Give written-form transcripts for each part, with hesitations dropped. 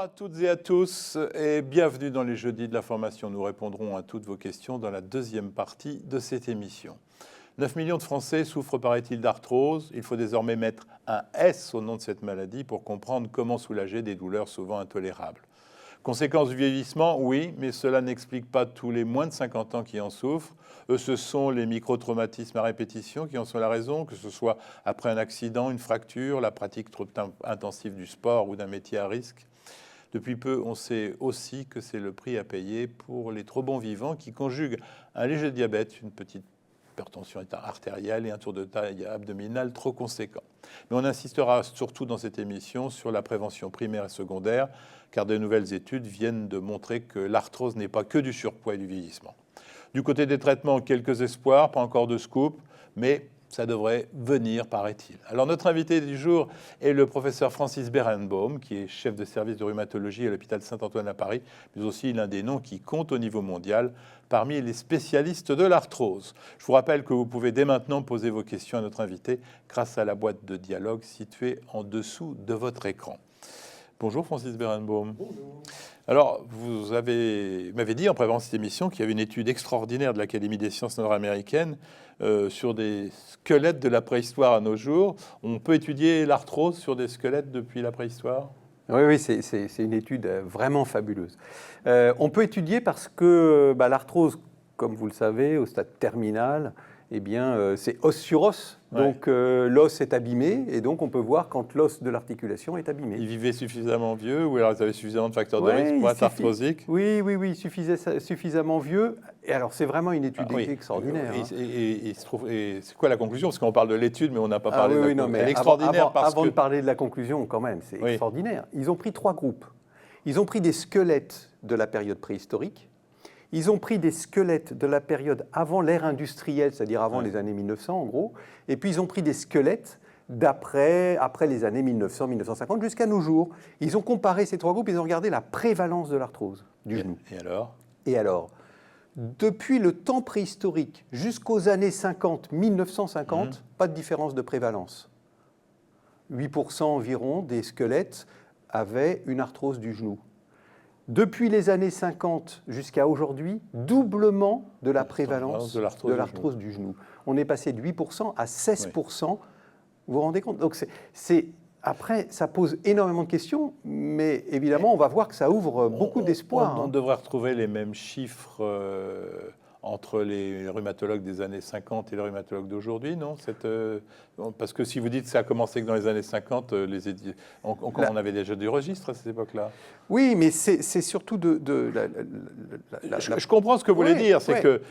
à toutes et à tous et bienvenue dans les Jeudis de l'information. Nous répondrons à toutes vos questions dans la deuxième partie de cette émission. 9 millions de Français souffrent, paraît-il, d'arthrose. Il faut désormais mettre un S au nom de cette maladie pour comprendre comment soulager des douleurs souvent intolérables. Conséquence du vieillissement, oui, mais cela n'explique pas tous les moins de 50 ans qui en souffrent. Ce sont les micro-traumatismes à répétition qui en sont la raison, que ce soit après un accident, une fracture, la pratique trop intensive du sport ou d'un métier à risque. Depuis peu, on sait aussi que c'est le prix à payer pour les trop bons vivants qui conjuguent un léger diabète, une petite hypertension artérielle et un tour de taille abdominal trop conséquent. Mais on insistera surtout dans cette émission sur la prévention primaire et secondaire, car de nouvelles études viennent de montrer que l'arthrose n'est pas que du surpoids et du vieillissement. Du côté des traitements, quelques espoirs, pas encore de scoop, mais ça devrait venir, paraît-il. Alors notre invité du jour est le professeur Francis Berenbaum, qui est chef de service de rhumatologie à l'hôpital Saint-Antoine à Paris, mais aussi l'un des noms qui compte au niveau mondial parmi les spécialistes de l'arthrose. Je vous rappelle que vous pouvez dès maintenant poser vos questions à notre invité grâce à la boîte de dialogue située en dessous de votre écran. Bonjour Francis Berenbaum. Bonjour. Alors, vous m'avez dit en préparant cette émission qu'il y avait une étude extraordinaire de l'Académie des sciences nord-américaines sur des squelettes de la préhistoire à nos jours. On peut étudier l'arthrose sur des squelettes depuis la préhistoire ? Oui, c'est une étude vraiment fabuleuse. On peut étudier parce que l'arthrose, comme vous le savez, au stade terminal, eh bien, c'est os sur os. Donc l'os est abîmé et donc on peut voir quand l'os de l'articulation est abîmé. Ils vivaient suffisamment vieux ou alors ils avaient suffisamment de facteurs de risque pour être arthrosiques ? Oui, suffisamment vieux. Et alors c'est vraiment une étude extraordinaire. Et c'est quoi la conclusion ? Parce qu'on parle de l'étude, mais on n'a pas parlé de la conclusion. Elle est extraordinaire avant de parler de la conclusion, quand même, c'est extraordinaire. Ils ont pris 3 groupes. Ils ont pris des squelettes de la période préhistorique. Ils ont pris des squelettes de la période avant l'ère industrielle, c'est-à-dire avant les années 1900 en gros, et puis ils ont pris des squelettes après les années 1900, 1950 jusqu'à nos jours. Ils ont comparé ces 3 groupes, ils ont regardé la prévalence de l'arthrose du genou. Et alors, depuis le temps préhistorique jusqu'aux années 50, 1950, pas de différence de prévalence. 8% environ des squelettes avaient une arthrose du genou. Depuis les années 50 jusqu'à aujourd'hui, doublement de la prévalence de l'arthrose du genou. On est passé de 8% à 16%. Vous vous rendez compte ? Donc après, ça pose énormément de questions, mais évidemment, on va voir que ça ouvre beaucoup d'espoir. On devrait retrouver les mêmes chiffres entre les rhumatologues des années 50 et les rhumatologues d'aujourd'hui, non ? Parce que si vous dites que ça a commencé que dans les années 50, on avait déjà du registre à cette époque-là. Oui, mais c'est surtout je comprends ce que vous voulez dire, c'est que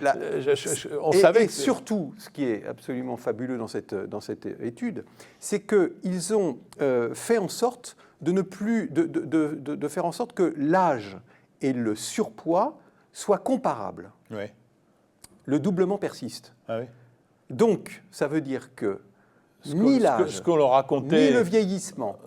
on savait que... surtout, ce qui est absolument fabuleux dans cette étude, c'est qu'ils ont fait en sorte de faire en sorte que l'âge et le surpoids soient comparables. Oui. Le doublement persiste. Ah oui. Donc, ça veut dire que ni l'âge, ni le vieillissement,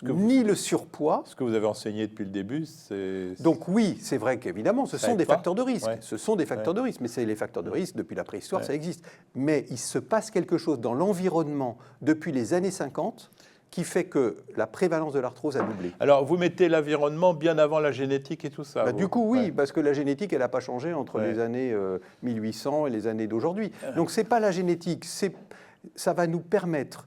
ni le surpoids... Ce que vous avez enseigné depuis le début, c'est... Donc oui, c'est vrai qu'évidemment, ce sont des facteurs de risque. Ce sont des facteurs de risque, mais c'est les facteurs de risque, depuis la préhistoire, ça existe. Mais il se passe quelque chose dans l'environnement depuis les années 50 qui fait que la prévalence de l'arthrose a doublé. Alors, vous mettez l'environnement bien avant la génétique et tout ça Du coup, oui, parce que la génétique, elle n'a pas changé entre les années 1800 et les années d'aujourd'hui. Donc, ce n'est pas la génétique, ça va nous permettre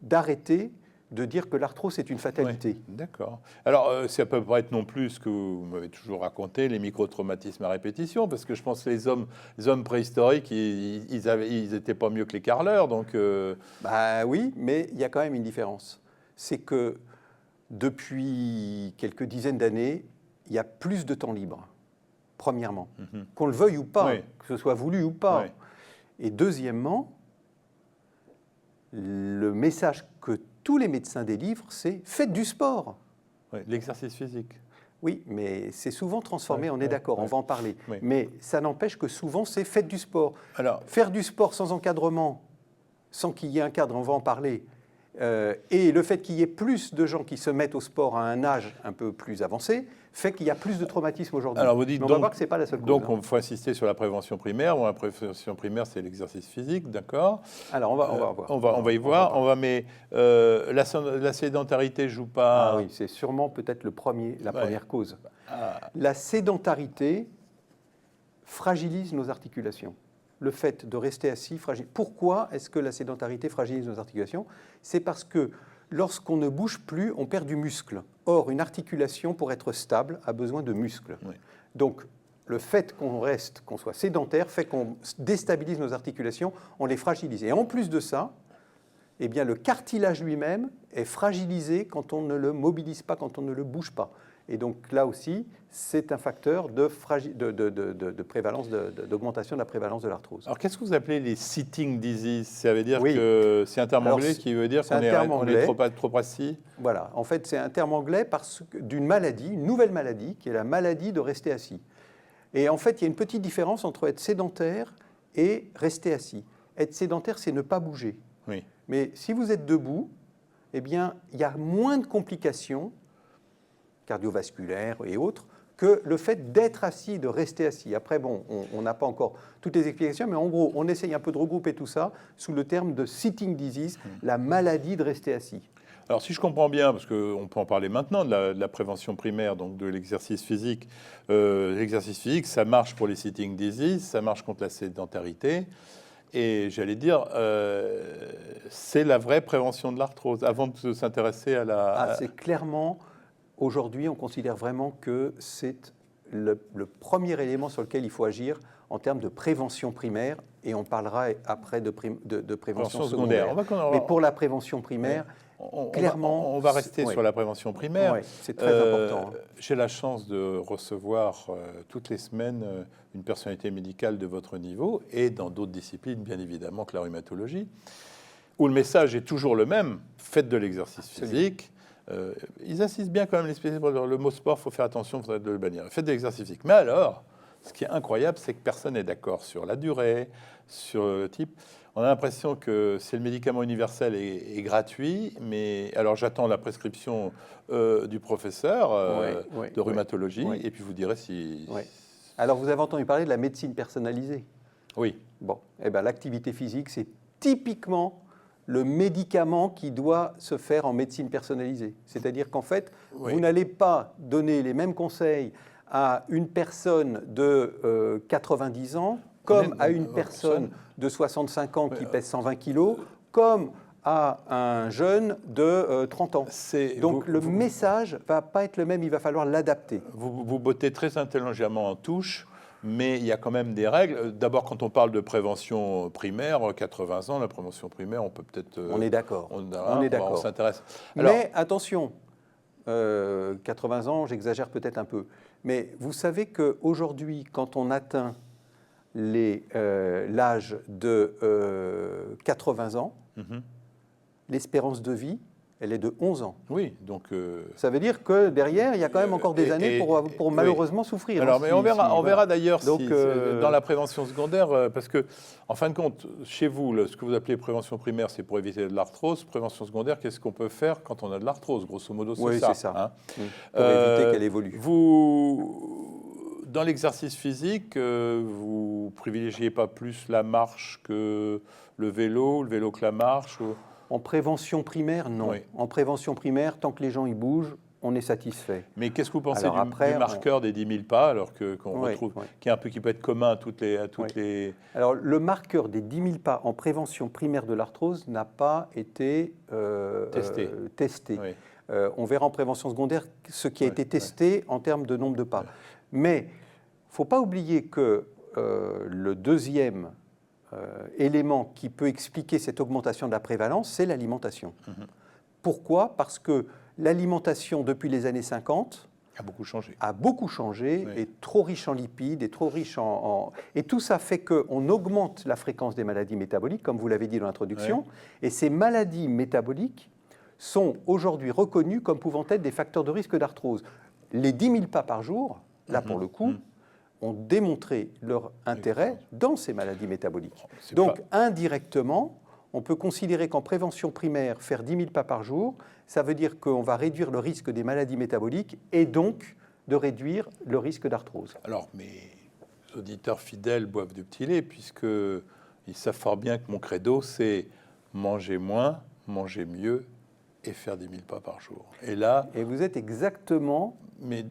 d'arrêter de dire que l'arthrose, c'est une fatalité. D'accord. Alors, ça peut pas être non plus ce que vous m'avez toujours raconté, les micro-traumatismes à répétition, parce que je pense que les hommes préhistoriques, ils étaient pas mieux que les carleurs, donc... Oui, mais il y a quand même une différence. C'est que depuis quelques dizaines d'années, il y a plus de temps libre, premièrement. Qu'on le veuille ou pas, que ce soit voulu ou pas. Et deuxièmement, le message que tous les médecins délivrent, c'est « faites du sport ». L'exercice physique. Oui, mais c'est souvent transformé, on est d'accord, on va en parler. Mais ça n'empêche que souvent, c'est « faites du sport ». Faire du sport sans encadrement, sans qu'il y ait un cadre, on va en parler, Et le fait qu'il y ait plus de gens qui se mettent au sport à un âge un peu plus avancé fait qu'il y a plus de traumatismes aujourd'hui. Alors vous dites mais on va voir que ce n'est pas la seule cause. Donc il faut insister sur la prévention primaire. Bon, la prévention primaire, c'est l'exercice physique, d'accord. Alors on va voir. On va y voir. Mais la sédentarité joue pas... Ah oui, c'est sûrement peut-être la première cause. La sédentarité fragilise nos articulations. Le fait de rester assis fragilise. Pourquoi est-ce que la sédentarité fragilise nos articulations? C'est parce que lorsqu'on ne bouge plus, on perd du muscle. Or, une articulation, pour être stable, a besoin de muscles. Oui. Donc, le fait qu'on soit sédentaire fait qu'on déstabilise nos articulations, on les fragilise. Et en plus de ça, eh bien, le cartilage lui-même est fragilisé quand on ne le mobilise pas, quand on ne le bouge pas. Et donc là aussi, c'est un facteur de prévalence, d'augmentation de la prévalence de l'arthrose. Alors qu'est-ce que vous appelez les sitting disease? Ça veut dire que c'est un terme anglais qui veut dire qu'on est trop assis? Voilà, en fait c'est un terme anglais d'une maladie, une nouvelle maladie, qui est la maladie de rester assis. Et en fait, il y a une petite différence entre être sédentaire et rester assis. Être sédentaire, c'est ne pas bouger. Oui. Mais si vous êtes debout, eh bien, il y a moins de complications cardiovasculaires et autres, que le fait d'être assis, de rester assis. Après, bon, on n'a pas encore toutes les explications, mais en gros, on essaye un peu de regrouper tout ça sous le terme de sitting disease, la maladie de rester assis. Alors, si je comprends bien, parce qu'on peut en parler maintenant de la prévention primaire, donc de l'exercice physique. L'exercice physique, ça marche pour les sitting disease, ça marche contre la sédentarité. Et j'allais dire, c'est la vraie prévention de l'arthrose, avant de s'intéresser à la... c'est clairement... Aujourd'hui, on considère vraiment que c'est le premier élément sur lequel il faut agir en termes de prévention primaire, et on parlera après de prévention secondaire. Mais pour la prévention primaire, clairement... On va rester sur la prévention primaire. Ouais, c'est très important. J'ai la chance de recevoir toutes les semaines une personnalité médicale de votre niveau, et dans d'autres disciplines, bien évidemment, que la rhumatologie, où le message est toujours le même: faites de l'exercice physique. Ils insistent bien quand même, les spécialistes, le mot sport, il faut faire attention, il faudrait le bannir. Faites de l'exercice physique. Mais alors, ce qui est incroyable, c'est que personne n'est d'accord sur la durée, sur le type. On a l'impression que c'est le médicament universel et gratuit, mais alors j'attends la prescription du professeur de rhumatologie, et puis vous direz si... Oui. Alors, vous avez entendu parler de la médecine personnalisée? Oui. Bon, eh ben, l'activité physique, c'est typiquement le médicament qui doit se faire en médecine personnalisée. C'est-à-dire qu'en fait, vous n'allez pas donner les mêmes conseils à une personne de 90 ans comme à une personne de 65 ans qui pèse 120 kilos, comme à un jeune de 30 ans. Donc le message ne va pas être le même, il va falloir l'adapter. Vous bottez très intelligemment en touche. Mais il y a quand même des règles. D'abord, quand on parle de prévention primaire, 80 ans, la prévention primaire, on peut peut-être... on est d'accord. On s'intéresse. Mais attention, 80 ans, j'exagère peut-être un peu. Mais vous savez qu'aujourd'hui, quand on atteint l'âge de 80 ans, l'espérance de vie, elle est de 11 ans. Oui, donc... Ça veut dire que derrière, il y a quand même encore des années pour malheureusement souffrir. Alors, mais on verra d'ailleurs dans la prévention secondaire, parce que, en fin de compte, chez vous, ce que vous appelez prévention primaire, c'est pour éviter de l'arthrose. Prévention secondaire, qu'est-ce qu'on peut faire quand on a de l'arthrose? Grosso modo, c'est ça. Oui, c'est ça. Hein, pour éviter qu'elle évolue. Vous, dans l'exercice physique, vous privilégiez pas plus la marche que le vélo que la marche En prévention primaire, non. Oui. En prévention primaire, tant que les gens y bougent, on est satisfait. Mais qu'est-ce que vous pensez du marqueur des 10 000 pas, alors qu'on retrouve, qui peut être commun à toutes les... Alors, le marqueur des 10 000 pas en prévention primaire de l'arthrose n'a pas été testé. Oui. On verra en prévention secondaire ce qui a été testé en termes de nombre de pas. Mais il ne faut pas oublier que le deuxième élément qui peut expliquer cette augmentation de la prévalence, c'est l'alimentation. Pourquoi? Parce que l'alimentation, depuis les années 50, a beaucoup changé, est trop riche en lipides, est trop riche Et tout ça fait qu'on augmente la fréquence des maladies métaboliques, comme vous l'avez dit dans l'introduction, et ces maladies métaboliques sont aujourd'hui reconnues comme pouvant être des facteurs de risque d'arthrose. Les 10 000 pas par jour, là pour le coup, ont démontré leur intérêt dans ces maladies métaboliques. Donc, indirectement, on peut considérer qu'en prévention primaire, faire 10 000 pas par jour, ça veut dire qu'on va réduire le risque des maladies métaboliques et donc de réduire le risque d'arthrose. Alors, mes auditeurs fidèles boivent du petit lait, puisqu'ils savent fort bien que mon credo, c'est manger moins, manger mieux et faire 10 000 pas par jour. Et vous êtes exactement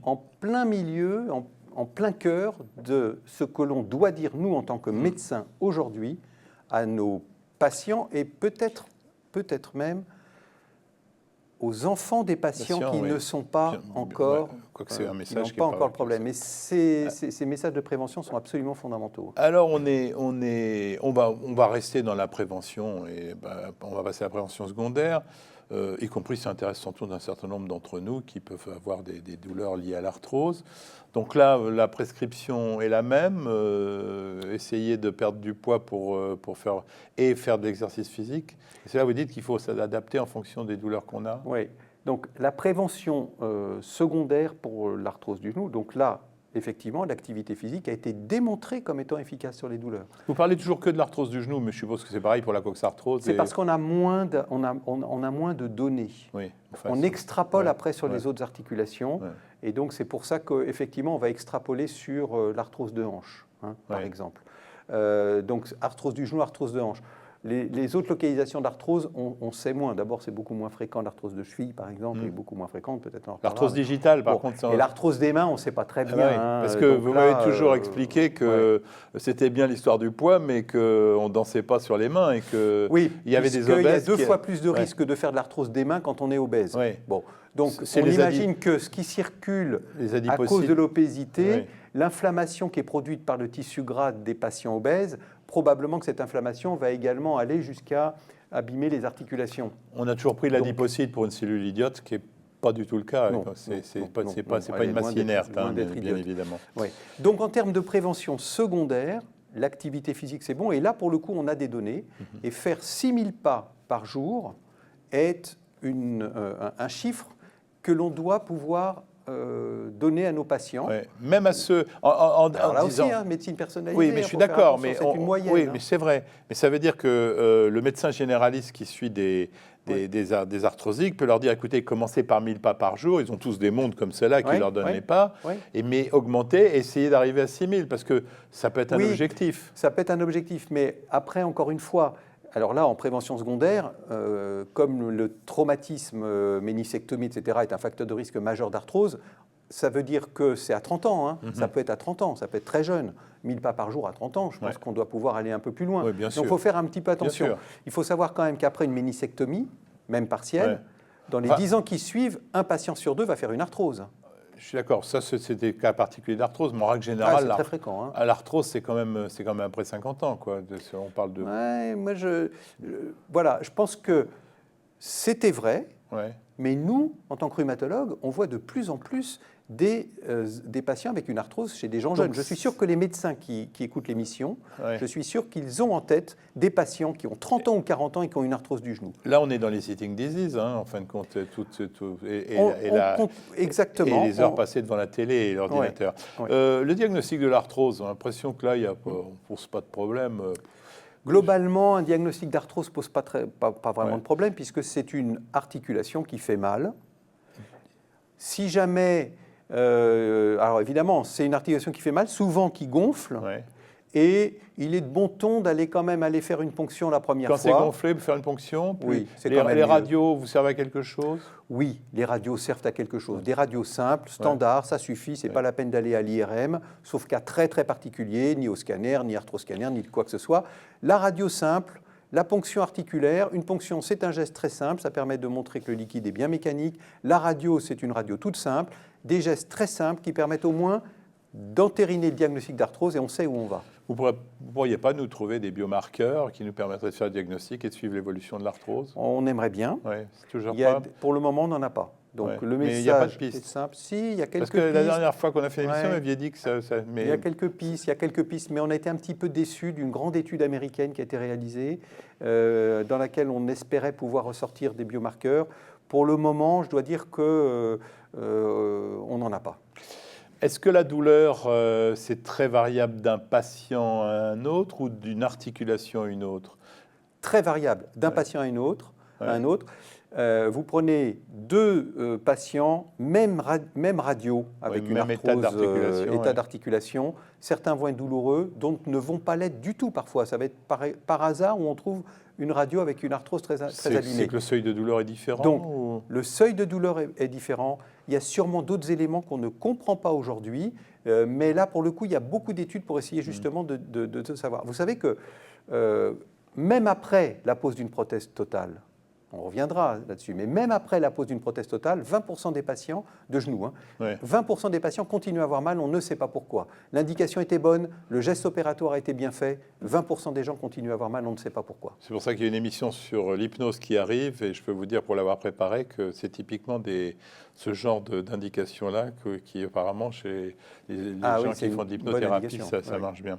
en plein milieu, en plein cœur de ce que l'on doit dire, nous, en tant que médecins, aujourd'hui, à nos patients et peut-être même aux enfants des patients qui ne sont pas encore, c'est un message qui n'ont pas encore le problème. Mais ces messages de prévention sont absolument fondamentaux. Alors, on va rester dans la prévention et on va passer à la prévention secondaire, y compris si ça intéresse surtout d'un certain nombre d'entre nous qui peuvent avoir des douleurs liées à l'arthrose. Donc là, la prescription est la même, essayer de perdre du poids pour faire de l'exercice physique. Et c'est là où vous dites qu'il faut s'adapter en fonction des douleurs qu'on a. Oui, donc la prévention secondaire pour l'arthrose du genou, donc là, effectivement, l'activité physique a été démontrée comme étant efficace sur les douleurs. Vous parlez toujours que de l'arthrose du genou, mais je suppose que c'est pareil pour la coxarthrose. C'est parce qu'on a moins de données. Oui, on extrapole après sur les autres articulations. Ouais. Et donc, c'est pour ça qu'effectivement, on va extrapoler sur l'arthrose de hanche, par exemple. Donc, arthrose du genou, arthrose de hanche. Les autres localisations d'arthrose, on sait moins. D'abord, c'est beaucoup moins fréquent. L'arthrose de cheville, par exemple, est beaucoup moins fréquente. Peut-être l'arthrose digitale, par contre. Et l'arthrose des mains, on ne sait pas très bien. Parce que vous m'avez toujours expliqué que c'était bien l'histoire du poids, mais qu'on ne dansait pas sur les mains et qu'il y avait des obèses. Il y a 2 fois plus de risque de faire de l'arthrose des mains quand on est obèse. Bon, donc, on imagine que ce qui circule à cause de l'obésité, l'inflammation qui est produite par le tissu gras des patients obèses, probablement que cette inflammation va également aller jusqu'à abîmer les articulations. On a toujours pris l'adipocide pour une cellule idiote, ce qui n'est pas du tout le cas. Ce n'est pas une masse inerte, bien évidemment. Oui. Donc en termes de prévention secondaire, l'activité physique, c'est bon. Et là, pour le coup, on a des données. Et faire 6 000 pas par jour est un chiffre que l'on doit pouvoir donner à nos patients. Ouais. Même à ceux Alors là aussi, médecine personnalisée. Oui, mais je suis d'accord. C'est une moyenne. Oui, mais c'est vrai. Mais ça veut dire que le médecin généraliste qui suit des arthrosiques peut leur dire, écoutez, commencez par 1000 pas par jour. Ils ont tous des montres comme celle-là qui leur donnent les pas. Mais augmentez, essayez d'arriver à 6000 parce que ça peut être un objectif. Ça peut être un objectif. Mais après, encore une fois, alors là, en prévention secondaire, comme le traumatisme, ménisectomie, etc., est un facteur de risque majeur d'arthrose, ça veut dire que c'est à 30 ans. Ça peut être à 30 ans, ça peut être très jeune. 1000 pas par jour à 30 ans, je pense qu'on doit pouvoir aller un peu plus loin. Donc il faut faire un petit peu attention. Il faut savoir quand même qu'après une ménisectomie, même partielle, dans les 10 ans qui suivent, un patient sur 2 va faire une arthrose. Je suis d'accord, ça c'est des cas particuliers d'arthrose, mais en règle générale, c'est très fréquent. L'arthrose c'est quand même après 50 ans, quoi. On parle de. Ouais, moi voilà, je pense que c'était vrai, mais nous, en tant que rhumatologues, on voit de plus en plus des patients avec une arthrose chez des gens jeunes. Je suis sûr que les médecins qui écoutent l'émission, je suis sûr qu'ils ont en tête des patients qui ont 30 ans ou 40 ans et qui ont une arthrose du genou. Là, on est dans les sitting disease, en fin de compte, exactement. Et les heures passées devant la télé et l'ordinateur. Le diagnostic de l'arthrose, on a l'impression que là, on ne pose pas de problème. Globalement, un diagnostic d'arthrose ne pose pas vraiment de problème puisque c'est une articulation qui fait mal. Si jamais... alors évidemment, c'est une articulation qui fait mal, souvent qui gonfle, et il est de bon ton d'aller quand même aller faire une ponction la première fois. Quand c'est gonflé, faire une ponction. Oui, c'est quand même les radios vous servent à quelque chose? Oui, les radios servent à quelque chose. Des radios simples, standards, ça suffit, c'est pas la peine d'aller à l'IRM, sauf cas très très particulier, ni au scanner, ni arthroscanner, ni quoi que ce soit. La radio simple, la ponction articulaire, une ponction c'est un geste très simple, ça permet de montrer que le liquide est bien mécanique. La radio c'est une radio toute simple, des gestes très simples qui permettent au moins d'entériner le diagnostic d'arthrose et on sait où on va. Vous ne pourriez pas nous trouver des biomarqueurs qui nous permettraient de faire le diagnostic et de suivre l'évolution de l'arthrose? On aimerait bien. C'est toujours pas. Pour le moment, on n'en a pas. Donc le message il n'y a pas de piste. est simple. Si, il y a quelques pistes. Parce que la dernière fois qu'on a fait l'émission, vous m'aviez dit que ça... Il y a quelques pistes, mais on a été un petit peu déçus d'une grande étude américaine qui a été réalisée, dans laquelle on espérait pouvoir ressortir des biomarqueurs. Pour le moment, je dois dire qu'on n'en a pas. Est-ce que la douleur, c'est très variable d'un patient à un autre ou d'une articulation à une autre? très variable d'un patient à un autre. Vous prenez 2 patients, même radio, avec une arthrose, état d'articulation. Certains vont être douloureux, d'autres ne vont pas l'être du tout parfois. Ça va être par hasard où on trouve une radio avec une arthrose très abîmée. C'est que le seuil de douleur est différent? Donc, le seuil de douleur est différent. Il y a sûrement d'autres éléments qu'on ne comprend pas aujourd'hui, mais là, pour le coup, il y a beaucoup d'études pour essayer justement de savoir. Vous savez que même après la pose d'une prothèse totale, on reviendra là-dessus, mais même après la pose d'une prothèse totale, 20% des patients, de genoux, 20% des patients continuent à avoir mal, on ne sait pas pourquoi. L'indication était bonne, le geste opératoire a été bien fait, 20% des gens continuent à avoir mal, on ne sait pas pourquoi. C'est pour ça qu'il y a une émission sur l'hypnose qui arrive, et je peux vous dire, pour l'avoir préparé, que c'est typiquement ce genre d'indication-là qui apparemment, chez les gens qui font de l'hypnothérapie, ça marche bien.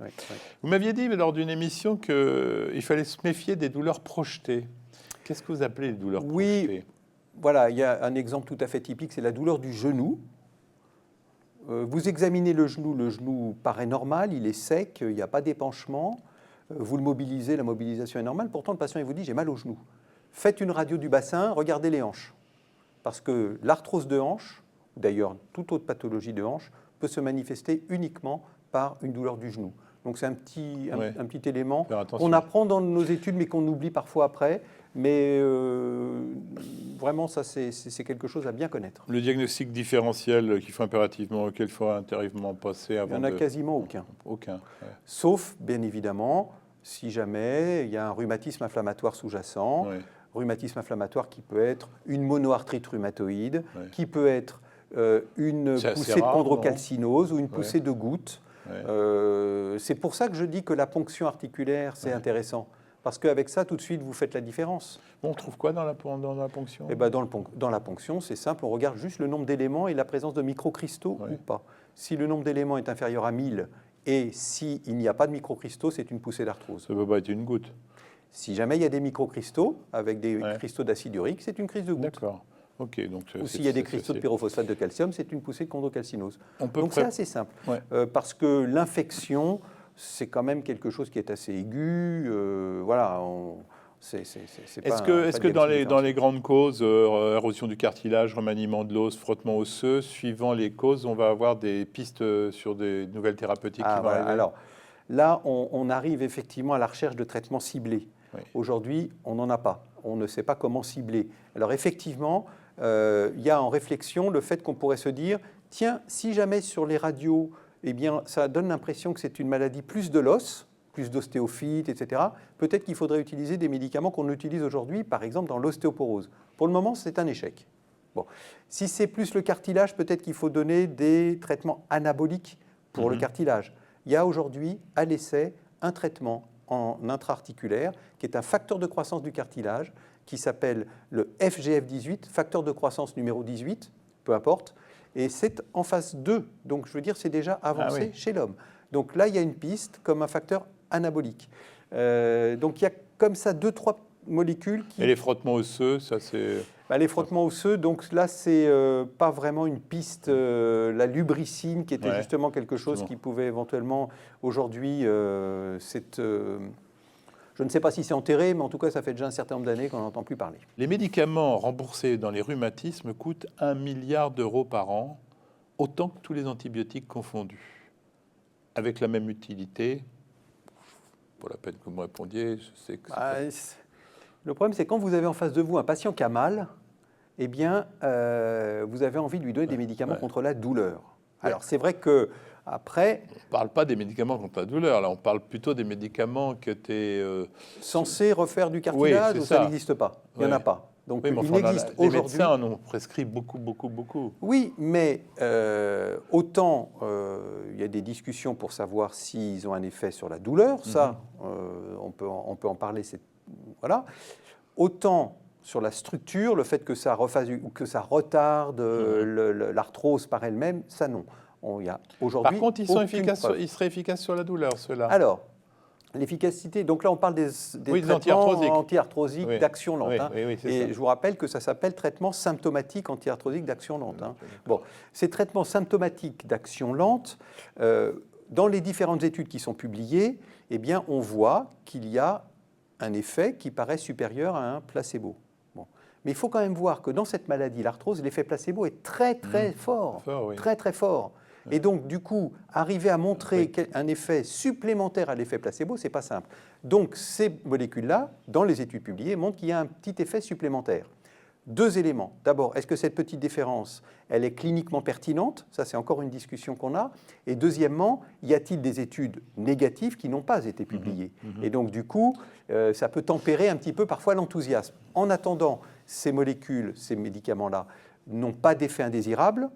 Vous m'aviez dit lors d'une émission qu'il fallait se méfier des douleurs projetées. Qu'est-ce que vous appelez les douleurs projetées? Voilà, il y a un exemple tout à fait typique, c'est la douleur du genou. Vous examinez le genou paraît normal, il est sec, il n'y a pas d'épanchement. Vous le mobilisez, la mobilisation est normale. Pourtant, le patient il vous dit « j'ai mal au genou ». Faites une radio du bassin, regardez les hanches. Parce que l'arthrose de hanche, d'ailleurs toute autre pathologie de hanche, peut se manifester uniquement par une douleur du genou. Donc c'est un petit élément qu'on apprend dans nos études, mais qu'on oublie parfois après. Mais vraiment, ça, c'est quelque chose à bien connaître. Le diagnostic différentiel auquel il faut impérativement passer avant. Il n'y en a quasiment aucun. Sauf, bien évidemment, si jamais il y a un rhumatisme inflammatoire sous-jacent, rhumatisme inflammatoire qui peut être une monoarthrite rhumatoïde, qui peut être une poussée de chondrocalcinose ou une poussée de goutte. C'est pour ça que je dis que la ponction articulaire, c'est intéressant. Parce qu'avec ça, tout de suite, vous faites la différence. On trouve quoi dans la ponction? Dans la ponction, c'est simple, on regarde juste le nombre d'éléments et la présence de microcristaux ou pas. Si le nombre d'éléments est inférieur à 1000 et s'il n'y a pas de microcristaux, c'est une poussée d'arthrose. Ça ne peut pas être une goutte. Si jamais il y a des microcristaux, avec des cristaux d'acide urique, c'est une crise de goutte. D'accord. Okay, donc ou s'il y a des cristaux de pyrophosphate de calcium, c'est une poussée de chondrocalcinose. Donc c'est assez simple, parce que l'infection, c'est quand même quelque chose qui est assez aigu. Voilà. Est-ce que dans les grandes causes, érosion du cartilage, remaniement de l'os, frottement osseux, suivant les causes, on va avoir des pistes sur des nouvelles thérapeutiques qui vont arriver? Alors là, on arrive effectivement à la recherche de traitements ciblés. Aujourd'hui, on n'en a pas. On ne sait pas comment cibler. Alors effectivement, il y a en réflexion le fait qu'on pourrait se dire, tiens, si jamais sur les radios, eh bien, ça donne l'impression que c'est une maladie plus de l'os, plus d'ostéophyte, etc., peut-être qu'il faudrait utiliser des médicaments qu'on utilise aujourd'hui, par exemple dans l'ostéoporose. Pour le moment, c'est un échec. Bon. Si c'est plus le cartilage, peut-être qu'il faut donner des traitements anaboliques pour le cartilage. Il y a aujourd'hui, à l'essai, un traitement en intra-articulaire qui est un facteur de croissance du cartilage qui s'appelle le FGF18, facteur de croissance numéro 18, peu importe, et c'est en phase 2. Donc, je veux dire, c'est déjà avancé chez l'homme. Donc là, il y a une piste comme un facteur anabolique. Donc, il y a comme ça 2-3 molécules qui... Et les frottements osseux, ça c'est... Les frottements osseux, donc là, c'est pas vraiment une piste. La lubricine, qui était justement quelque chose qui pouvait éventuellement... Aujourd'hui, je ne sais pas si c'est enterré, mais en tout cas, ça fait déjà un certain nombre d'années qu'on n'entend plus parler. Les médicaments remboursés dans les rhumatismes coûtent 1 milliard d'euros par an, autant que tous les antibiotiques confondus. Avec la même utilité, pour la peine que vous me répondiez, je sais que le problème, c'est quand vous avez en face de vous un patient qui a mal, eh bien, vous avez envie de lui donner des médicaments contre la douleur. Alors, c'est vrai que après, on ne parle pas des médicaments contre la douleur, là, on parle plutôt des médicaments qui étaient... censés refaire du cartilage, ou ça n'existe pas. Il n'y en a pas. Donc, il n'existe aujourd'hui... Les médecins en ont prescrit beaucoup. Oui, mais autant il y a des discussions pour savoir s'ils ont un effet sur la douleur, ça, on peut en parler, voilà. Autant sur la structure, le fait que ça refasse ou que ça retarde l'arthrose par elle-même, ça non. Par contre, ils seraient efficaces sur la douleur, ceux-là. Alors, l'efficacité, donc là on parle des traitements anti-arthrosiques d'action lente. Et je vous rappelle que ça s'appelle traitement symptomatique anti-arthrosique d'action lente. Bon, ces traitements symptomatiques d'action lente, dans les différentes études qui sont publiées, eh bien, on voit qu'il y a un effet qui paraît supérieur à un placebo. Bon. Mais il faut quand même voir que dans cette maladie, l'arthrose, l'effet placebo est très très fort, oui. très très fort. Et donc, du coup, arriver à montrer un effet supplémentaire à l'effet placebo, ce n'est pas simple. Donc, ces molécules-là, dans les études publiées, montrent qu'il y a un petit effet supplémentaire. Deux éléments. D'abord, est-ce que cette petite différence, elle est cliniquement pertinente? Ça, c'est encore une discussion qu'on a. Et deuxièmement, y a-t-il des études négatives qui n'ont pas été publiées? Et donc, du coup, ça peut tempérer un petit peu parfois l'enthousiasme. En attendant, ces molécules, ces médicaments-là, n'ont pas d'effet indésirable.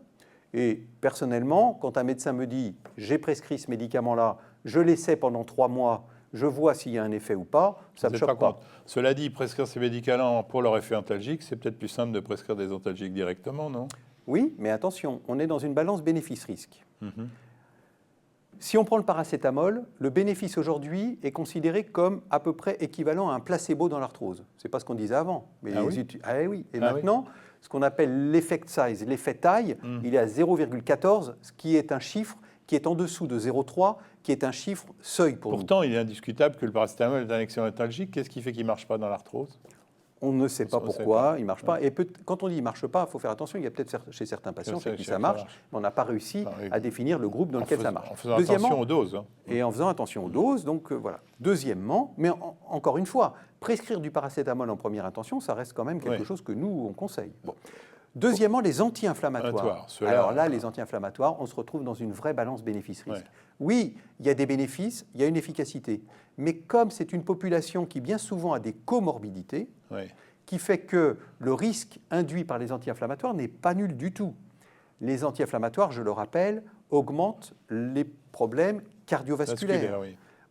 Et personnellement, quand un médecin me dit « j'ai prescrit ce médicament-là, je l'essaie pendant 3 mois, je vois s'il y a un effet ou pas », ça ne me choque pas. Cela dit, prescrire ces médicaments pour leur effet antalgique, c'est peut-être plus simple de prescrire des antalgiques directement, non? Oui, mais attention, on est dans une balance bénéfice-risque. Si on prend le paracétamol, le bénéfice aujourd'hui est considéré comme à peu près équivalent à un placebo dans l'arthrose. Ce n'est pas ce qu'on disait avant. Mais oui. Et maintenant, ce qu'on appelle l'effect size, l'effet taille, il est à 0,14, ce qui est un chiffre qui est en dessous de 0,3, qui est un chiffre seuil pour nous. Pourtant, il est indiscutable que le paracétamol est un excellent antalgique. Qu'est-ce qui fait qu'il ne marche pas dans l'arthrose? On ne sait pas pourquoi il ne marche pas. Et quand on dit il ne marche pas, il faut faire attention. Il y a peut-être chez certains patients chez qui ça marche, mais on n'a pas réussi à définir le groupe dans lequel ça marche. En faisant attention aux doses. Et en faisant attention aux doses. Donc voilà. Deuxièmement, mais encore une fois, prescrire du paracétamol en première intention, ça reste quand même quelque chose que nous, on conseille. Bon. Deuxièmement, les anti-inflammatoires. Alors là, les anti-inflammatoires, on se retrouve dans une vraie balance bénéfice-risque. Oui, il y a des bénéfices, il y a une efficacité. Mais comme c'est une population qui bien souvent a des comorbidités, qui fait que le risque induit par les anti-inflammatoires n'est pas nul du tout. Les anti-inflammatoires, je le rappelle, augmentent les problèmes cardiovasculaires.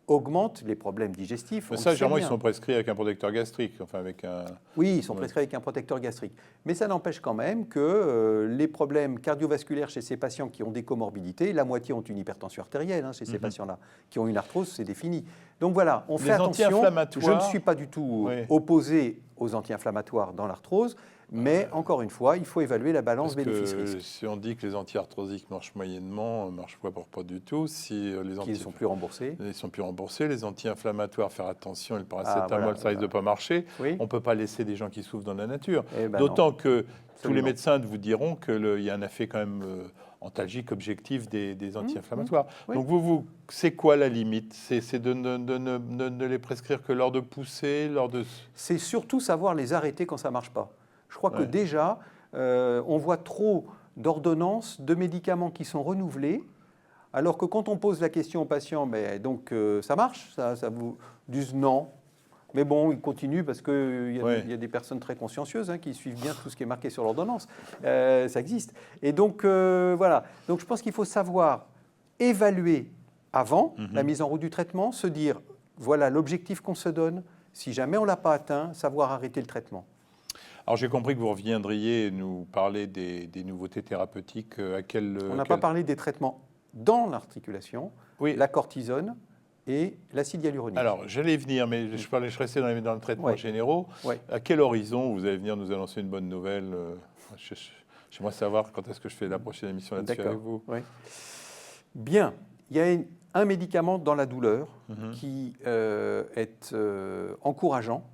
Augmentent les problèmes digestifs. Mais ça, généralement, ils sont prescrits avec un protecteur gastrique. Enfin, avec un... Oui, ils sont prescrits avec un protecteur gastrique. Mais ça n'empêche quand même que les problèmes cardiovasculaires chez ces patients qui ont des comorbidités, la moitié ont une hypertension artérielle chez ces patients-là, qui ont une arthrose, c'est défini. Donc voilà, on fait attention. Je ne suis pas du tout opposé aux anti-inflammatoires dans l'arthrose, mais encore une fois, il faut évaluer la balance bénéfice-risque. Si on dit que les anti-arthrosiques marchent moyennement, ne marchent pas du tout. Si ils sont plus remboursés. Ils sont plus remboursés. Les anti-inflammatoires, faire attention, et le paracétamol, ça risque de pas marcher. On ne peut pas laisser des gens qui souffrent dans la nature. D'autant que tous les médecins vous diront qu'il y a un effet quand même antalgique objectif des anti-inflammatoires. Donc c'est quoi la limite? C'est de ne les prescrire que lors de poussées, C'est surtout savoir les arrêter quand ça ne marche pas. Je crois que déjà, on voit trop d'ordonnances, de médicaments qui sont renouvelés, alors que quand on pose la question aux patients, ça marche, ça vous disent non. Mais bon, ils continuent parce qu'il y a des personnes très consciencieuses qui suivent bien tout ce qui est marqué sur l'ordonnance. Ça existe. Et donc, voilà. Donc, je pense qu'il faut savoir évaluer avant la mise en route du traitement, se dire, voilà l'objectif qu'on se donne. Si jamais on ne l'a pas atteint, savoir arrêter le traitement. Alors, j'ai compris que vous reviendriez nous parler des nouveautés thérapeutiques. On n'a pas parlé des traitements dans l'articulation, la cortisone et l'acide hyaluronique. Alors, j'allais venir, mais je restais dans le traitement généraux. À quel horizon vous allez venir nous annoncer une bonne nouvelle? J'aimerais savoir quand est-ce que je fais la prochaine émission là-dessus avec vous. Bien. Il y a un médicament dans la douleur qui est encourageant.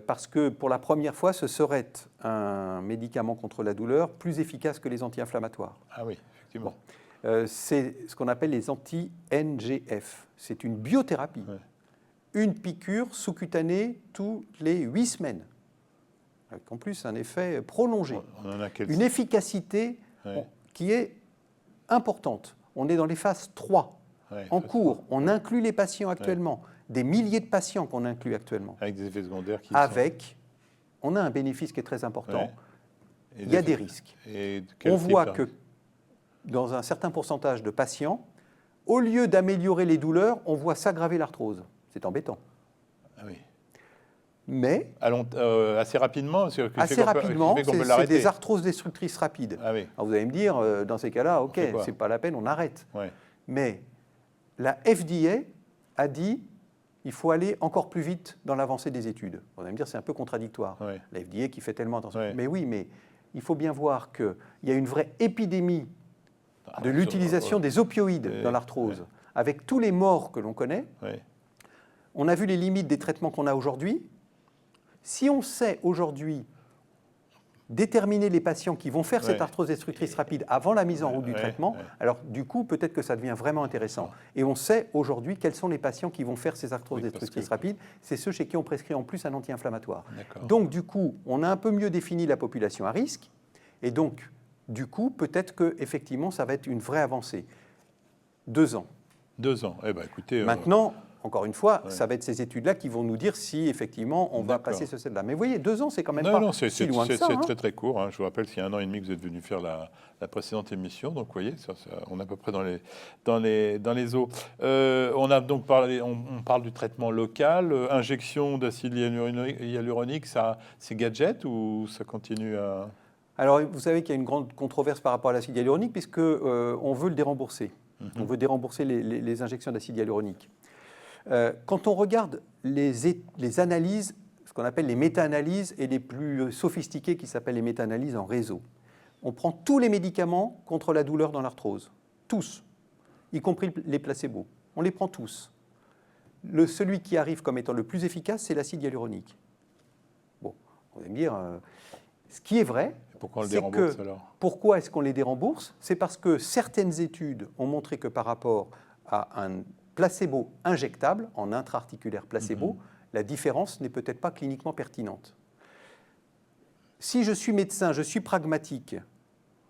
Parce que pour la première fois, ce serait un médicament contre la douleur plus efficace que les anti-inflammatoires. Ah oui, effectivement. C'est ce qu'on appelle les anti-NGF. C'est une biothérapie. Une piqûre sous-cutanée toutes les 8 semaines. Avec en plus un effet prolongé. Une efficacité qui est importante. On est dans les phases 3. En cours, on inclut les patients actuellement. Des milliers de patients qu'on inclut actuellement. Avec des effets secondaires qui on a un bénéfice qui est très important. Il y a des risques. On voit que dans un certain pourcentage de patients, au lieu d'améliorer les douleurs, on voit s'aggraver l'arthrose. C'est embêtant. Ah oui. Mais assez rapidement, c'est des arthroses destructrices rapides. Ah oui. Alors vous allez me dire, dans ces cas-là, ok, c'est pas la peine, on arrête. Mais la FDA a dit il faut aller encore plus vite dans l'avancée des études. Vous allez me dire c'est un peu contradictoire. La FDA qui fait tellement attention. Mais oui, mais il faut bien voir qu'il y a une vraie épidémie de l'utilisation des opioïdes dans l'arthrose, avec tous les morts que l'on connaît. on a vu les limites des traitements qu'on a aujourd'hui. Si on sait aujourd'hui déterminer les patients qui vont faire cette arthrose destructrice rapide avant la mise en route du traitement, alors du coup, peut-être que ça devient vraiment intéressant. Et on sait aujourd'hui quels sont les patients qui vont faire ces arthroses destructrices rapides. C'est ceux chez qui on prescrit en plus un anti-inflammatoire. Donc, du coup, on a un peu mieux défini la population à risque. Et donc, du coup, peut-être qu'effectivement, ça va être une vraie avancée. 2 ans. 2 ans. Eh ben, écoutez, maintenant, encore une fois, ça va être ces études-là qui vont nous dire si, effectivement, on va passer ce stade-là. Mais vous voyez, 2 ans, c'est quand même pas si loin que ça. C'est très, très court. Hein. Je vous rappelle qu'il y a 1 an et demi que vous êtes venu faire la précédente émission. Donc, vous voyez, on est à peu près dans les eaux. On a donc parlé, on parle du traitement local. Injection d'acide hyaluronique, c'est gadget ou ça continue à... Alors, vous savez qu'il y a une grande controverse par rapport à l'acide hyaluronique puisqu'on veut le dérembourser. On veut dérembourser les injections d'acide hyaluronique. Quand on regarde les analyses, ce qu'on appelle les méta-analyses et les plus sophistiquées qui s'appellent les méta-analyses en réseau, on prend tous les médicaments contre la douleur dans l'arthrose. Tous, y compris les placebos. On les prend tous. Celui qui arrive comme étant le plus efficace, c'est l'acide hyaluronique. Bon, vous allez me dire... ce qui est vrai, pourquoi on le dérembourse alors ? Pourquoi est-ce qu'on les dérembourse ? C'est parce que certaines études ont montré que par rapport à un placebo injectable, en intra-articulaire placebo, la différence n'est peut-être pas cliniquement pertinente. Si je suis médecin, je suis pragmatique,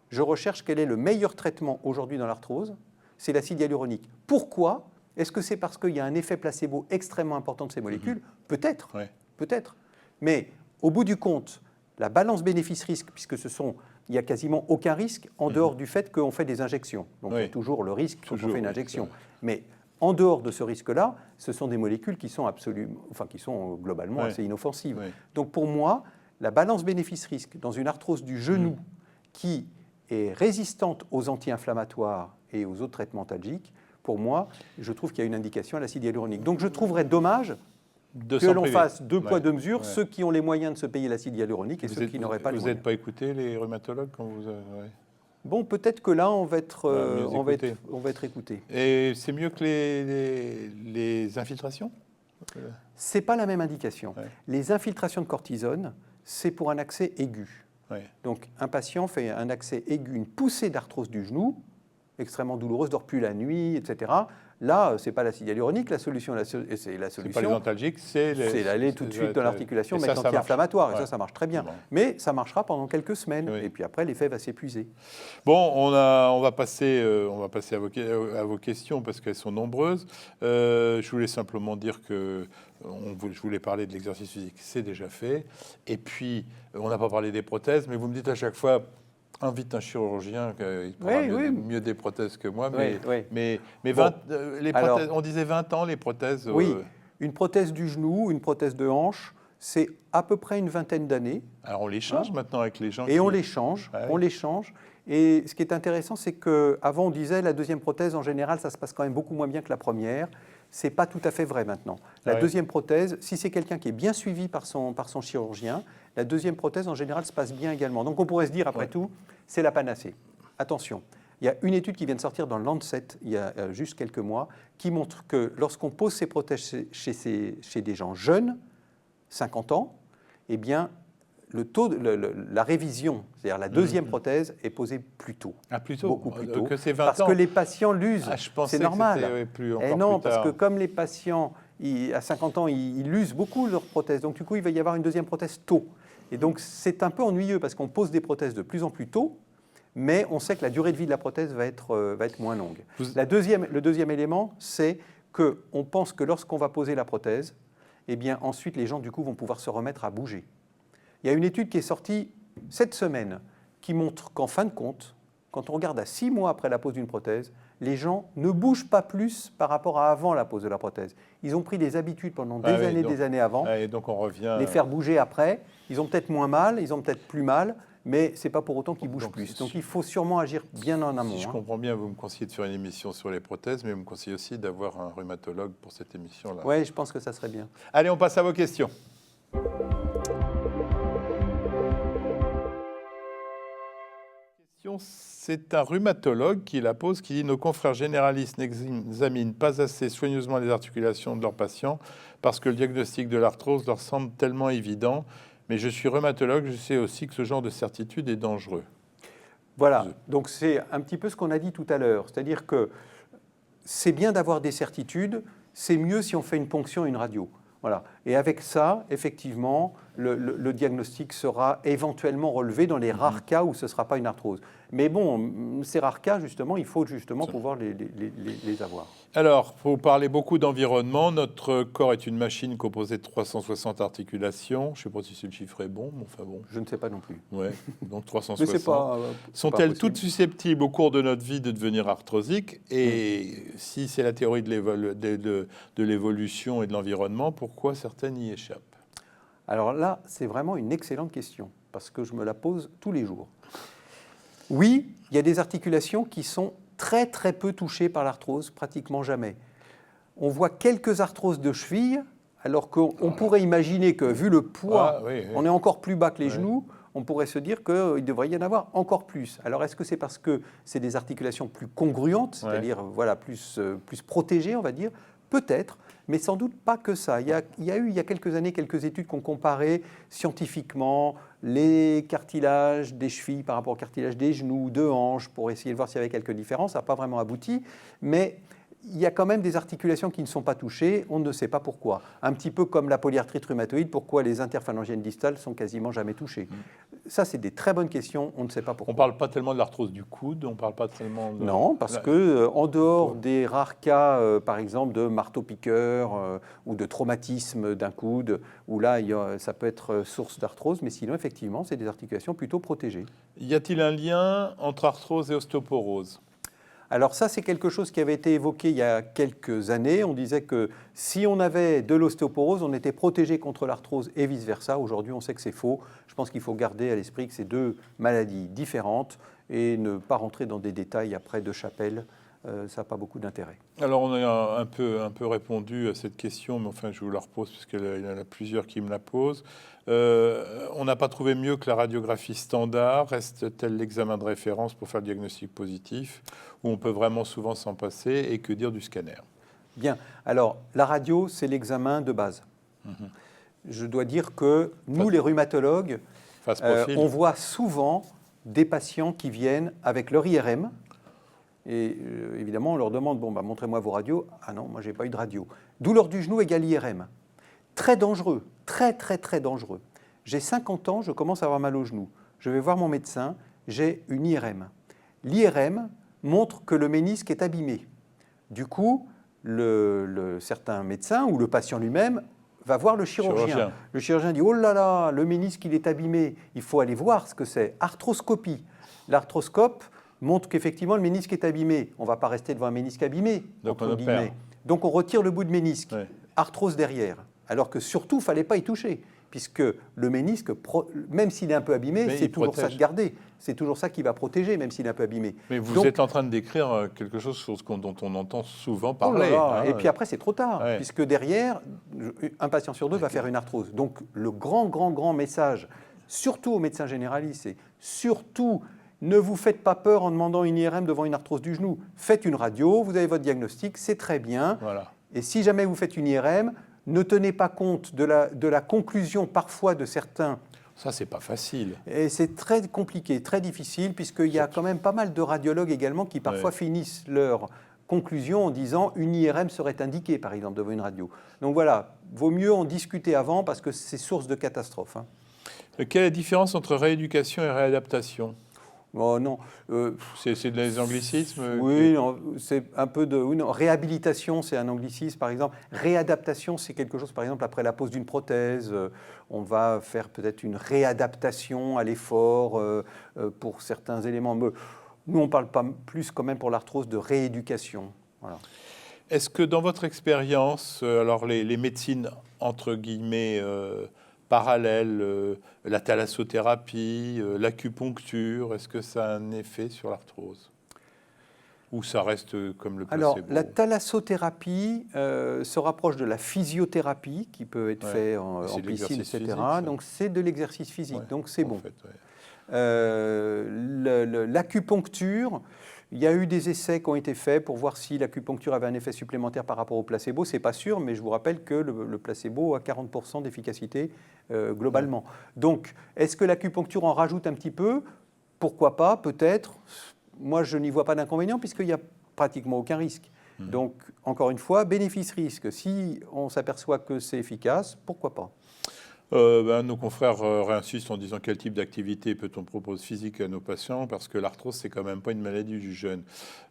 je recherche quel est le meilleur traitement aujourd'hui dans l'arthrose, c'est l'acide hyaluronique. Pourquoi ? Est-ce que c'est parce qu'il y a un effet placebo extrêmement important de ces molécules ? Peut-être, peut-être. Mais au bout du compte, la balance bénéfice-risque, puisque il n'y a quasiment aucun risque en dehors du fait qu'on fait des injections. Donc il y a toujours le risque quand on fait une injection. Mais en dehors de ce risque-là, ce sont des molécules qui sont globalement assez inoffensives. Donc pour moi, la balance bénéfice-risque dans une arthrose du genou qui est résistante aux anti-inflammatoires et aux autres traitements antalgiques, pour moi, je trouve qu'il y a une indication à l'acide hyaluronique. Donc je trouverais dommage que l'on fasse 2 poids, 2 mesures, ceux qui ont les moyens de se payer l'acide hyaluronique et ceux qui n'auraient pas les moyens. Vous n'êtes pas écouté les rhumatologues quand vous... Bon, peut-être que là, on va être écouté. Et c'est mieux que les infiltrations ? Ce n'est pas la même indication. Les infiltrations de cortisone, c'est pour un accès aigu. Donc, un patient fait un accès aigu, une poussée d'arthrose du genou, extrêmement douloureuse, dort plus la nuit, etc. Là, ce n'est pas l'acide hyaluronique, la solution. C'est pas les antalgiques, c'est d'aller tout de suite dans l'articulation, mettre l'anti-inflammatoire, et ça marche très bien. Mais ça marchera pendant quelques semaines, et puis après, l'effet va s'épuiser. Bon, on va passer à vos questions, parce qu'elles sont nombreuses. Je voulais simplement dire que je voulais parler de l'exercice physique, c'est déjà fait. Et puis, on n'a pas parlé des prothèses, mais vous me dites à chaque fois... Invite un chirurgien, il pourra mieux des prothèses que moi, mais 20, les prothèses, on disait 20 ans, les prothèses... Oui, une prothèse du genou, une prothèse de hanche, c'est à peu près une vingtaine d'années. Alors on les change maintenant avec les gens. Et on les change, on les change. Et ce qui est intéressant, c'est qu'avant on disait la deuxième prothèse, en général, ça se passe quand même beaucoup moins bien que la première. Ce n'est pas tout à fait vrai maintenant. La deuxième prothèse, si c'est quelqu'un qui est bien suivi par son chirurgien, la deuxième prothèse, en général, se passe bien également. Donc on pourrait se dire, après tout, c'est la panacée. Attention, il y a une étude qui vient de sortir dans le Lancet, il y a juste quelques mois, qui montre que lorsqu'on pose ces prothèses chez des gens jeunes, 50 ans, eh bien, le taux la révision, c'est-à-dire la deuxième prothèse, est posée plus tôt. Plus tôt, beaucoup plus tôt. Que c'est 20 parce ans. que les patients l'usent. C'est normal. Et non, parce que comme les patients, à 50 ans, ils usent beaucoup leurs prothèses. Donc, du coup, il va y avoir une deuxième prothèse tôt. Et donc, c'est un peu ennuyeux parce qu'on pose des prothèses de plus en plus tôt, mais on sait que la durée de vie de la prothèse va être moins longue. Le deuxième élément, c'est qu'on pense que lorsqu'on va poser la prothèse, eh bien, ensuite, les gens, du coup, vont pouvoir se remettre à bouger. Il y a une étude qui est sortie cette semaine qui montre qu'en fin de compte, quand on regarde à 6 mois après la pose d'une prothèse, les gens ne bougent pas plus par rapport à avant la pose de la prothèse. Ils ont pris des habitudes pendant des années avant, et donc on revient... les faire bouger après. Ils ont peut-être moins mal, ils ont peut-être plus mal, mais ce n'est pas pour autant qu'ils bougent plus. Donc il faut sûrement agir bien en amont. Si je comprends bien, vous me conseillez de faire une émission sur les prothèses, mais vous me conseillez aussi d'avoir un rhumatologue pour cette émission-là. Oui, je pense que ça serait bien. Allez, on passe à vos questions. question, c'est un rhumatologue qui la pose, qui dit « Nos confrères généralistes n'examinent pas assez soigneusement les articulations de leurs patients parce que le diagnostic de l'arthrose leur semble tellement évident. Mais je suis rhumatologue, je sais aussi que ce genre de certitude est dangereux. » Voilà, donc c'est un petit peu ce qu'on a dit tout à l'heure. C'est-à-dire que c'est bien d'avoir des certitudes, c'est mieux si on fait une ponction et une radio. Voilà. Et avec ça, effectivement, le diagnostic sera éventuellement relevé dans les rares cas où ce ne sera pas une arthrose. Mais bon, ces rares cas, justement, il faut justement pouvoir les avoir. Alors, vous parlez beaucoup d'environnement. Notre corps est une machine composée de 360 articulations. Je ne sais pas si ce chiffre est bon, mais enfin bon. Je ne sais pas non plus. Ouais, donc 360. Mais c'est pas, sont-elles toutes susceptibles au cours de notre vie de devenir arthrosiques? Et si c'est la théorie de l'évolution et de l'environnement, pourquoi certaines y échappent? Alors là, c'est vraiment une excellente question, parce que je me la pose tous les jours. Oui, il y a des articulations qui sont très très peu touchées par l'arthrose, pratiquement jamais. On voit quelques arthroses de cheville, alors qu'on pourrait imaginer que, vu le poids, on est encore plus bas que les genoux, on pourrait se dire qu'il devrait y en avoir encore plus. Alors est-ce que c'est parce que c'est des articulations plus congruentes, c'est-à-dire voilà, plus protégées, on va dire? Peut-être, mais sans doute pas que ça. Il y a eu il y a quelques années quelques études qui ont comparé scientifiquement les cartilages des chevilles par rapport au cartilage des genoux, de hanches, pour essayer de voir s'il y avait quelques différences. Ça n'a pas vraiment abouti, mais il y a quand même des articulations qui ne sont pas touchées, on ne sait pas pourquoi. Un petit peu comme la polyarthrite rhumatoïde, pourquoi les interphalangiennes distales sont quasiment jamais touchées. Ça, c'est des très bonnes questions, on ne sait pas pourquoi. On ne parle pas tellement de l'arthrose du coude, on ne parle pas tellement de... Non, parce que en dehors des rares cas, par exemple, de marteau-piqueur ou de traumatisme d'un coude, où là, ça peut être source d'arthrose, mais sinon, effectivement, c'est des articulations plutôt protégées. Y a-t-il un lien entre arthrose et ostéoporose ? Alors ça, c'est quelque chose qui avait été évoqué il y a quelques années. On disait que si on avait de l'ostéoporose, on était protégé contre l'arthrose et vice-versa. Aujourd'hui, on sait que c'est faux. Je pense qu'il faut garder à l'esprit que c'est deux maladies différentes et ne pas rentrer dans des détails après de chapelle. Ça n'a pas beaucoup d'intérêt. Alors, on a un peu répondu à cette question, mais enfin, je vous la repose parce qu'il y en a plusieurs qui me la posent. On n'a pas trouvé mieux que la radiographie standard. Reste-t-elle l'examen de référence pour faire le diagnostic positif, où on peut vraiment souvent s'en passer? Et que dire du scanner? Bien. Alors, la radio, c'est l'examen de base. Je dois dire que nous, les rhumatologues, on voit souvent des patients qui viennent avec leur IRM. Et évidemment, on leur demande, bon, bah, montrez-moi vos radios. Ah non, moi, je n'ai pas eu de radio. Douleur du genou égale IRM. Très dangereux, très, très, très dangereux. J'ai 50 ans, je commence à avoir mal au genou. Je vais voir mon médecin, j'ai une IRM. L'IRM montre que le ménisque est abîmé. Du coup, certain médecin ou le patient lui-même va voir le chirurgien. Le chirurgien dit, oh là là, le ménisque, il est abîmé. Il faut aller voir ce que c'est. Arthroscopie. L'arthroscope montre qu'effectivement le ménisque est abîmé. On ne va pas rester devant un ménisque abîmé, entre guillemets. Donc on retire le bout de ménisque, arthrose derrière. Alors que surtout, il ne fallait pas y toucher, puisque le ménisque, même s'il est un peu abîmé, c'est toujours ça de garder. C'est toujours ça qui va protéger, même s'il est un peu abîmé. Mais vous êtes en train de décrire quelque chose dont on entend souvent parler. Et puis après, c'est trop tard, puisque derrière, un patient sur deux va faire une arthrose. Donc le grand message, surtout aux médecins généralistes, c'est surtout... Ne vous faites pas peur en demandant une IRM devant une arthrose du genou. Faites une radio, vous avez votre diagnostic, c'est très bien. Voilà. Et si jamais vous faites une IRM, ne tenez pas compte de la conclusion parfois de certains. Ça, c'est pas facile. Et c'est très compliqué, très difficile, puisqu'il y a quand même pas mal de radiologues également qui parfois finissent leur conclusion en disant une IRM serait indiquée, par exemple, devant une radio. Donc voilà, vaut mieux en discuter avant parce que c'est source de catastrophe. Quelle est la différence entre rééducation et réadaptation ? Oh non. C'est des anglicismes? Oui, c'est un peu de... Oui, non. Réhabilitation, c'est un anglicisme, par exemple. Réadaptation, c'est quelque chose, par exemple, après la pose d'une prothèse, on va faire peut-être une réadaptation à l'effort pour certains éléments. Mais nous, on parle pas plus quand même pour l'arthrose de rééducation. Voilà. Est-ce que dans votre expérience, alors les médecines, entre guillemets, parallèles, la thalassothérapie, l'acupuncture, est-ce que ça a un effet sur l'arthrose? Ou ça reste comme le placebo? Alors, la thalassothérapie se rapproche de la physiothérapie qui peut être faite en piscine, etc. Donc, c'est de l'exercice physique, donc c'est bon. En fait, L'acupuncture, il y a eu des essais qui ont été faits pour voir si l'acupuncture avait un effet supplémentaire par rapport au placebo. Ce n'est pas sûr, mais je vous rappelle que le placebo a 40% d'efficacité globalement. Donc, est-ce que l'acupuncture en rajoute un petit peu? Pourquoi pas, peut-être. Moi, je n'y vois pas d'inconvénient puisqu'il n'y a pratiquement aucun risque. Donc, encore une fois, bénéfice-risque. Si on s'aperçoit que c'est efficace, pourquoi pas? Nos confrères réinsistent en disant quel type d'activité peut-on proposer physique à nos patients, parce que l'arthrose, c'est quand même pas une maladie du jeune.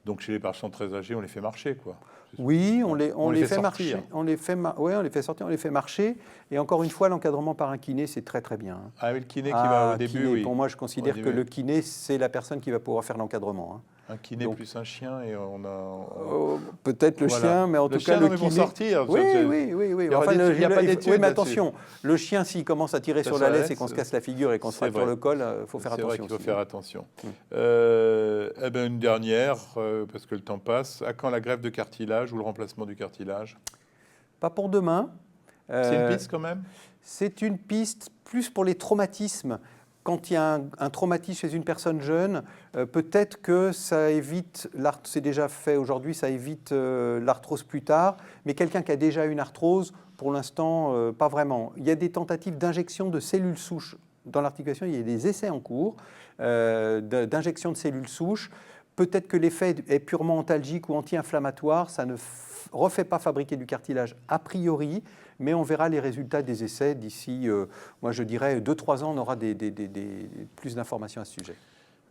Donc chez les patients très âgés, on les fait marcher, quoi. Oui, on les fait marcher. Sortir. On les fait sortir, on les fait marcher. Et encore une fois, l'encadrement par un kiné, c'est très très bien. Ah oui, le kiné qui va au début, kiné, oui. Pour moi, je considère que le kiné, c'est la personne qui va pouvoir faire l'encadrement. Un kiné plus un chien et on a... peut-être le chien, mais en tout cas le kiné... pour sortir. Oui. Il n'y a pas d'études. Oui, mais attention, le chien, s'il commence à tirer sur la laisse et qu'on se casse la figure et qu'on se fracture le col, il faut faire attention. C'est vrai qu'il faut faire attention. Une dernière, parce que le temps passe. À quand la greffe de cartilage ou le remplacement du cartilage? Pas pour demain. C'est une piste quand même? C'est une piste plus pour les traumatismes. Quand il y a un traumatisme chez une personne jeune, peut-être que ça évite, c'est déjà fait aujourd'hui, ça évite l'arthrose plus tard, mais quelqu'un qui a déjà une arthrose, pour l'instant, pas vraiment. Il y a des tentatives d'injection de cellules souches dans l'articulation, il y a des essais en cours d'injection de cellules souches. Peut-être que l'effet est purement antalgique ou anti-inflammatoire, ça ne refait pas fabriquer du cartilage a priori, mais on verra les résultats des essais d'ici, moi je dirais, 2-3 ans, on aura plus d'informations à ce sujet.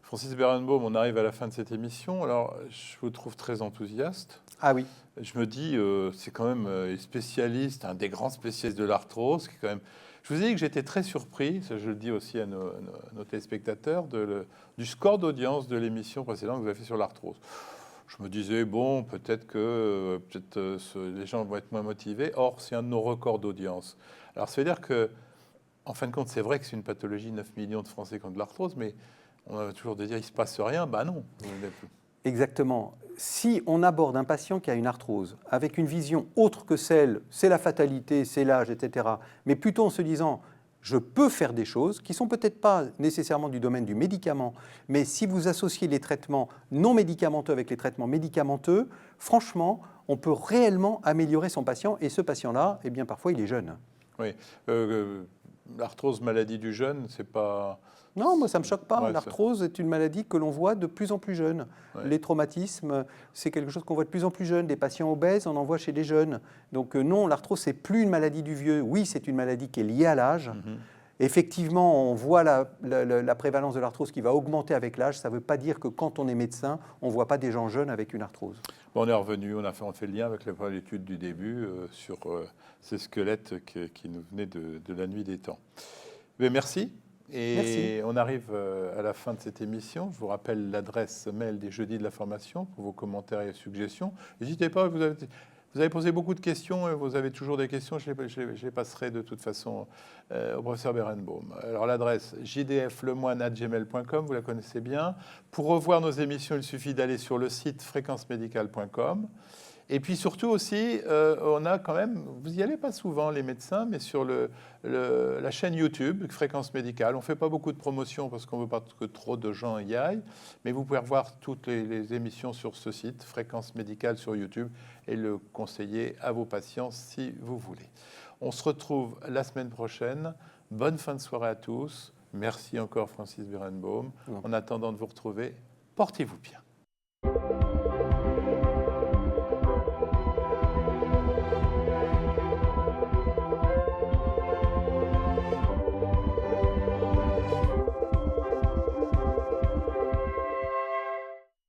Francis Berenbaum, on arrive à la fin de cette émission. Alors, je vous trouve très enthousiaste. Ah oui. Je me dis, c'est quand même spécialiste, un des grands spécialistes de l'arthrose, qui est quand même... Je vous ai dit que j'étais très surpris, ça je le dis aussi à nos téléspectateurs, du score d'audience de l'émission précédente que vous avez fait sur l'arthrose. Je me disais, bon, peut-être que les gens vont être moins motivés. Or, c'est un de nos records d'audience. Alors, ça veut dire que, en fin de compte, c'est vrai que c'est une pathologie, 9 millions de Français qui ont de l'arthrose, mais on a toujours de dire, il ne se passe rien. Ben non. Exactement. Si on aborde un patient qui a une arthrose avec une vision autre que celle, c'est la fatalité, c'est l'âge, etc., mais plutôt en se disant, je peux faire des choses qui ne sont peut-être pas nécessairement du domaine du médicament, mais si vous associez les traitements non médicamenteux avec les traitements médicamenteux, franchement, on peut réellement améliorer son patient, et ce patient-là, eh bien, parfois, il est jeune. Oui. L'arthrose, maladie du jeune, c'est pas... Non, moi ça ne me choque pas. Ouais, l'arthrose est une maladie que l'on voit de plus en plus jeune. Ouais. Les traumatismes, c'est quelque chose qu'on voit de plus en plus jeune. Des patients obèses, on en voit chez des jeunes. Donc non, l'arthrose, ce n'est plus une maladie du vieux. Oui, c'est une maladie qui est liée à l'âge. Effectivement, on voit la prévalence de l'arthrose qui va augmenter avec l'âge. Ça ne veut pas dire que quand on est médecin, on ne voit pas des gens jeunes avec une arthrose. Bon, on est revenu, on fait le lien avec l'étude du début sur ces squelettes qui nous venaient de la nuit des temps. Mais merci. Et merci. On arrive à la fin de cette émission. Je vous rappelle l'adresse mail des Jeudis de la Formation pour vos commentaires et suggestions. N'hésitez pas, vous avez posé beaucoup de questions, vous avez toujours des questions, je les passerai de toute façon au professeur Berenbaum. Alors l'adresse jdflemoine@gmail.com, vous la connaissez bien. Pour revoir nos émissions, il suffit d'aller sur le site fréquencemédicale.com. Et puis surtout aussi, on a quand même, vous n'y allez pas souvent les médecins, mais sur la chaîne YouTube, Fréquence Médicale, on ne fait pas beaucoup de promotion parce qu'on ne veut pas que trop de gens y aillent, mais vous pouvez revoir toutes les émissions sur ce site, Fréquence Médicale sur YouTube, et le conseiller à vos patients si vous voulez. On se retrouve la semaine prochaine. Bonne fin de soirée à tous. Merci encore Francis Berenbaum. En attendant de vous retrouver, portez-vous bien.